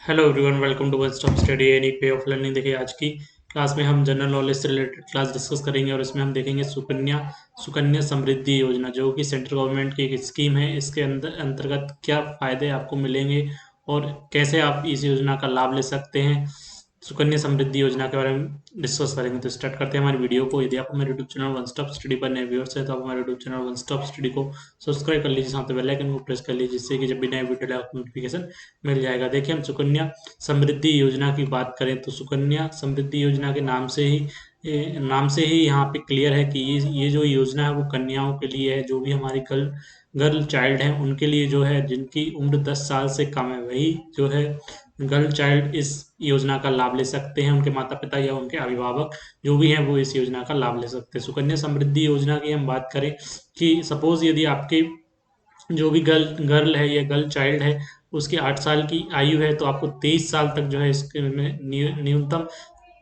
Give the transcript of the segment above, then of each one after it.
Hello everyone, welcome to one stop study any pay of learning. देखिए, आज की class में हम जनरल नॉलेज से रिलेटेड क्लास डिस्कस करेंगे और इसमें हम देखेंगे सुकन्या सुकन्या समृद्धि योजना, जो कि सेंट्रल गवर्नमेंट की एक स्कीम है। इसके अंतर्गत क्या फ़ायदे आपको मिलेंगे और कैसे आप इस योजना का लाभ ले सकते हैं। सुकन्या समृद्धि योजना के बारे में डिस्कस करेंगे। तो स्टार्ट करते हैं हमारी वीडियो को। यदि आप हमारे YouTube channel one stop study पर नए व्यूअर्स हैं तो आप हमारे YouTube channel one stop study को सब्सक्राइब कर लीजिए, साथ में बेल आइकन को प्रेस कर लीजिए, जिससे कि जब भी नए वीडियो डाले आपको नोटिफिकेशन मिल जाएगा। देखिए, हम सुकन्या समृद्धि योजना की बात करें तो सुकन्या समृद्धि योजना के नाम से ही यहाँ पे क्लियर है कि ये जो योजना है वो कन्याओं के लिए है। जो भी हमारी गर्ल गर्ल चाइल्ड हैं उनके लिए जो है, जिनकी उम्र 10 साल से कम है, वही जो है गर्ल चाइल्ड इस योजना का लाभ ले सकते हैं। उनके माता पिता या उनके अभिभावक जो भी हैं वो इस योजना का लाभ ले सकते हैं। सुकन्या समृद्धि योजना की हम बात करें कि सपोज यदि आपके जो भी गर्ल है या गर्ल चाइल्ड है, उसकी 8 साल की आयु है, तो आपको 23 साल तक जो है इसके में न्यूनतम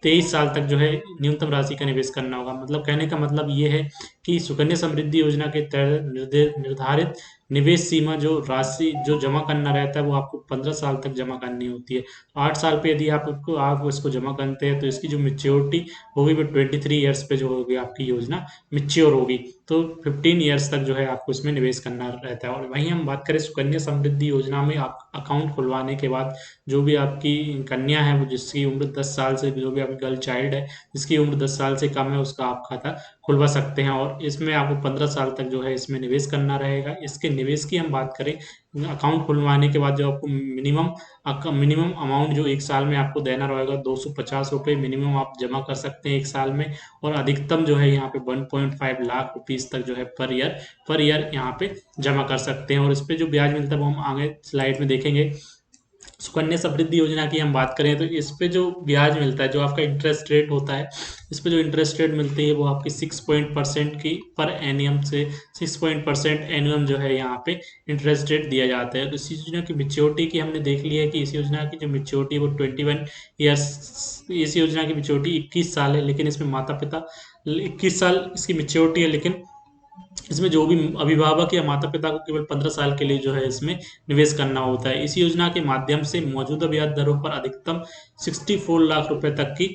23 साल तक जो है न्यूनतम राशि का निवेश करना होगा। मतलब कहने का मतलब ये है कि सुकन्या समृद्धि योजना के तहत निर्धारित निवेश सीमा, जो राशि जो जमा करना रहता है, वो आपको 15 साल तक जमा करनी होती है। 8 साल पे यदि आप इसको जमा करते हैं तो इसकी जो मेच्योरिटी होगी वो 23 ईयर्स पे जो होगी आपकी योजना मेच्योर होगी। तो 15 ईयर्स तक जो है आपको इसमें निवेश करना रहता है। और वहीं हम बात करें सुकन्या समृद्धि योजना में, आप अकाउंट खुलवाने के बाद जो भी आपकी कन्या है, वो जिसकी उम्र 10 साल से, जो भी आपकी गर्ल चाइल्ड है जिसकी उम्र 10 साल से कम है, उसका आप खाता खुलवा सकते हैं। और इसमें आपको 15 साल तक जो है इसमें निवेश करना रहेगा। इसके निवेश की हम बात करें, अकाउंट खुलवाने के बाद जो आपको मिनिमम अमाउंट जो एक साल में आपको देना रहेगा, 250 रुपये मिनिमम आप जमा कर सकते हैं एक साल में। और अधिकतम जो है यहाँ पे 1.5 लाख रुपीस तक जो है पर ईयर यहाँ पे जमा कर सकते हैं। और इस पे जो ब्याज मिलता है वो हम आगे स्लाइड में देखेंगे। सुकन्या समृद्धि योजना की हम बात करें तो इस पे जो ब्याज मिलता है, जो आपका इंटरेस्ट रेट होता है, इस पे जो इंटरेस्ट रेट मिलती है वो आपकी 6% की पर एनियम से 6% एनुअम जो है यहाँ पे इंटरेस्ट रेट दिया जाता है। तो इस योजना की मेच्योरिटी की हमने देख लिया है कि इस योजना की जो मेच्योरिटी है वो 21 ईयर्स। इस योजना की मेच्योरिटी 21 साल है, लेकिन इसमें माता पिता 21 साल इसकी मेच्योरिटी है, लेकिन इसमें जो भी अभिभावक या माता पिता को केवल 15 साल के लिए जो है इसमें निवेश करना होता है। इस योजना के माध्यम से मौजूदा ब्याज दरों पर अधिकतम 64 लाख रुपए तक की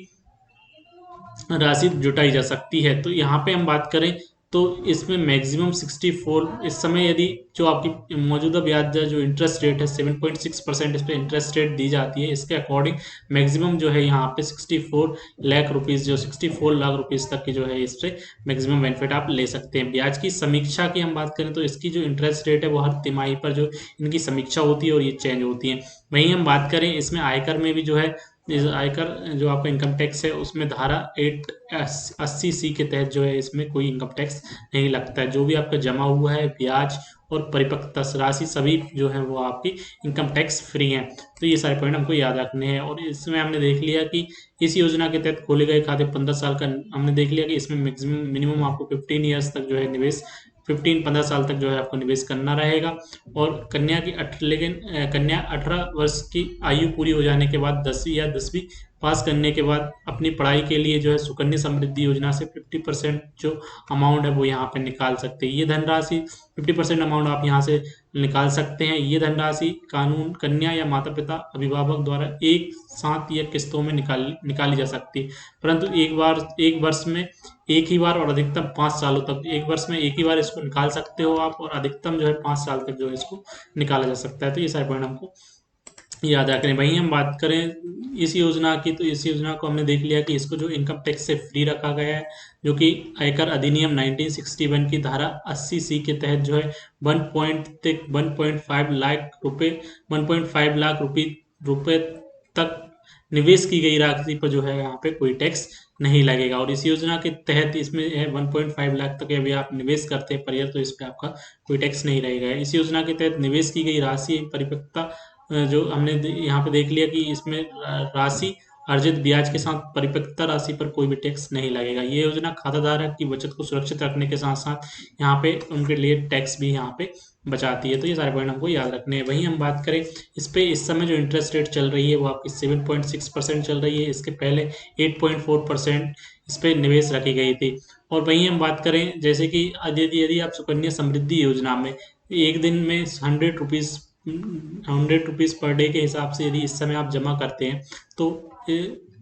राशि जुटाई जा सकती है। तो यहाँ पे हम बात करें तो इसमें मैक्सिमम 64, इस समय यदि जो आपकी मौजूदा ब्याज दर जो इंटरेस्ट रेट है 7.6% इस पे इंटरेस्ट रेट दी जाती है, इसके अकॉर्डिंग मैक्सिमम जो है यहाँ पे 64 लाख रुपीज़, जो 64 लाख रुपीज़ तक की जो है इससे मैक्सिमम बेनिफिट आप ले सकते हैं। ब्याज की समीक्षा की हम बात करें तो इसकी जो इंटरेस्ट रेट है वो हर तिमाही पर जो इनकी समीक्षा होती है और ये चेंज होती है। वहीं हम बात करें इसमें आयकर में भी जो है, इस आयकर जो आपका इनकम टैक्स है उसमें धारा 880C के तहत जो है इसमें कोई इनकम टैक्स नहीं लगता है। जो भी आपका जमा हुआ है ब्याज और परिपक्वता राशि सभी जो है वो आपकी इनकम टैक्स फ्री हैं। तो ये सारे पॉइंट हमको याद रखने हैं। और इसमें हमने देख लिया कि इस योजना के तहत खोले गए खाते 15 साल का, हमने देख लिया कि इसमें मैक्सिमम मिनिमम आपको 15 ईयर्स तक जो है निवेश 15 साल तक जो है आपको निवेश करना रहेगा। और लेकिन कन्या 18 वर्ष की आयु पूरी हो जाने के बाद 10वीं पास करने के बाद अपनी पढ़ाई के लिए जो है सुकन्या समृद्धि योजना से 50% जो अमाउंट है वो यहाँ पे निकाल सकते हैं। ये धनराशि 50% अमाउंट आप यहाँ से निकाल सकते हैं। ये धनराशि कानून कन्या या माता पिता अभिभावक द्वारा एक साथ या किस्तों में निकाली जा सकती है, परंतु एक वर्ष में एक ही बार और अधिकतम 5 सालों तक। एक वर्ष में एक ही बार इसको निकाल सकते हो आप, और अधिकतम जो है 5 साल तक जो है इसको निकाला जा सकता है। तो ये सारे पॉइंट हमको याद रखने। वहीं हम बात करें इस योजना की, तो इस योजना को हमने देख लिया कि इसको जो इनकम टैक्स से फ्री रखा गया है, जो कि आयकर अधिनियम 1961 की धारा 80C के तहत जो है 1.5 लाख रुपए 1.5 लाख रुपए तक निवेश की गई राशि पर जो है यहाँ पे कोई टैक्स नहीं लगेगा। और इस योजना के तहत इसमें है 1.5 लाख तक यदि आप निवेश करते हैं पर ईयर, तो इस पे आपका कोई टैक्स नहीं रहेगा। इस योजना के तहत निवेश की गई राशि परिपक्वता जो हमने यहाँ पे देख लिया कि इसमें राशि अर्जित ब्याज के साथ परिपक्वता राशि पर कोई भी टैक्स नहीं लगेगा। ये योजना खाताधारक की बचत को सुरक्षित रखने के साथ साथ यहाँ पे उनके लिए टैक्स भी यहाँ पे बचाती है। तो ये सारे पॉइंट हमको याद रखने हैं। वहीं हम बात करें इस समय जो इंटरेस्ट रेट चल रही है वो आपकी 7.6% चल रही है। इसके पहले 8.4% इस पे निवेश रखी गई थी। और वहीं हम बात करें जैसे कि यदि आप सुकन्या समृद्धि योजना में एक दिन में 100 रुपीज़ 100 रुपीज़ पर डे के हिसाब से यदि इस समय आप जमा करते हैं तो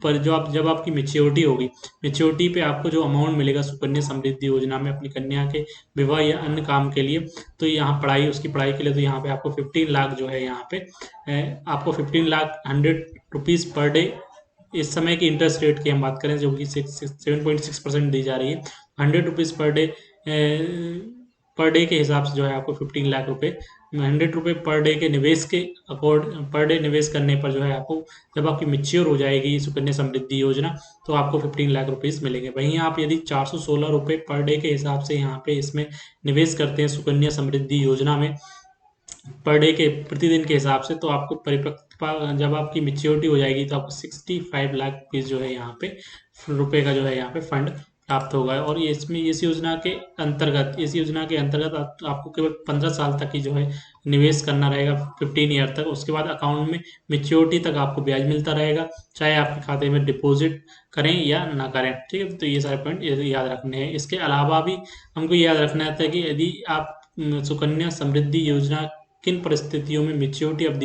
पर जो आप जब आपकी मेच्योरिटी होगी, मेच्योरिटी पे आपको जो अमाउंट मिलेगा सुकन्या समृद्धि योजना में अपनी कन्या के विवाह या अन्य काम के लिए, तो यहाँ पढ़ाई, उसकी पढ़ाई के लिए, तो यहाँ पे आपको 15 लाख जो है यहाँ पे आपको 15 लाख 100 रुपीज़ पर डे, इस समय की इंटरेस्ट रेट की हम बात करें जो कि 7.6% दी जा रही है, 100 रुपीज़ पर डे के हिसाब से जो है आपको 15 लाख रुपए, 100 रुपये पर डे के निवेश के पर डे निवेश करने पर जो है आपको, जब आपकी मेच्योर हो जाएगी सुकन्या समृद्धि योजना, तो आपको 15 लाख रुपीज़ मिलेंगे। वहीं आप यदि 416 रुपये पर डे के हिसाब से यहाँ पे इसमें निवेश करते हैं सुकन्या समृद्धि योजना में पर डे के प्रतिदिन के हिसाब से, तो आपको परिपक्वता जब आपकी मेच्योरिटी हो जाएगी तो आपको 65 लाख रुपीज़ जो है यहाँ पे रुपए का जो है यहाँ पे फंड प्राप्त होगा। और ये इसमें इस योजना के अंतर्गत आपको केवल 15 साल तक ही जो है निवेश करना रहेगा, 15 ईयर तक। उसके बाद अकाउंट में मेच्योरिटी तक आपको ब्याज मिलता रहेगा, चाहे आपके खाते में डिपॉजिट करें या ना करें। ठीक है, तो ये सारे पॉइंट याद रखने हैं। इसके अलावा भी हमको याद रखना था कि यदि आप सुकन्या समृद्धि योजना किन परिस्थितियों में मेच्योरिटी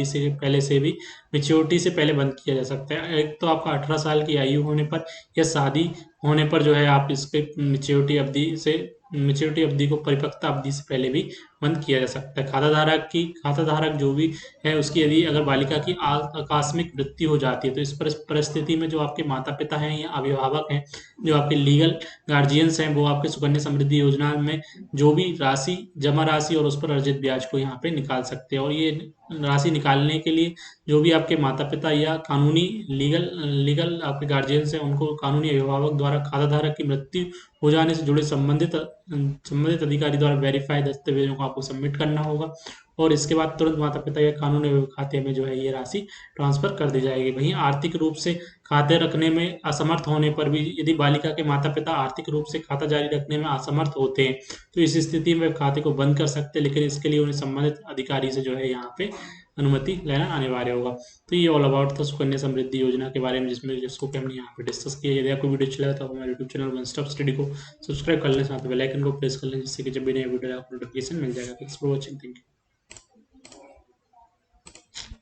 से पहले बंद किया जा सकता है। एक तो आपका 18 साल की आयु होने पर या शादी होने पर जो है आप इसके मेच्योरिटी अवधि को परिपक्वता अवधि से पहले भी बंद किया जा सकता है। खाताधारक जो भी है उसकी यदि अगर बालिका की आकस्मिक मृत्यु हो जाती है, तो इस परिस्थिति में जो आपके माता पिता हैं या अभिभावक हैं, जो आपके लीगल गार्जियंस हैं, वो आपके सुकन्या समृद्धि योजना में जो भी जमा राशि और उस पर अर्जित ब्याज को यहाँ पे निकाल सकते हैं। और ये राशि निकालने के लिए जो भी आपके माता पिता या कानूनी लीगल आपके गार्जियंस हैं, उनको कानूनी अभिभावक द्वारा खाताधारक की मृत्यु हो जाने से जुड़े संबंधित अधिकारी द्वारा वेरीफाई दस्तावेजों को आपको सबमिट करना होगा, और इसके बाद तुरंत माता पिता या कानूनी खाते में जो है ये राशि ट्रांसफर कर दी जाएगी। वहीं आर्थिक रूप से खाते रखने में असमर्थ होने पर भी यदि बालिका के माता पिता आर्थिक रूप से खाता जारी रखने में असमर्थ होते हैं, तो इस स्थिति में खाते को बंद कर सकते हैं, लेकिन इसके लिए उन्हें संबंधित अधिकारी से जो है यहाँ पे अनुमति लेना अनिवार्य होगा। तो ये ऑल अबाउट था सुकन्या समृद्धि योजना के बारे में, जिसको कि हमने यहाँ पे डिस्कस किया। यदि आपको वीडियो अच्छा लगा तो हमारे YouTube channel one stop study को सब्सक्राइब कर लें, साथ में बेल आइकन को प्रेस कर लें, जिससे कि जब भी नया वीडियो आपको नोटिफिकेशन मिल जाएगा। Thanks for watching, thank you.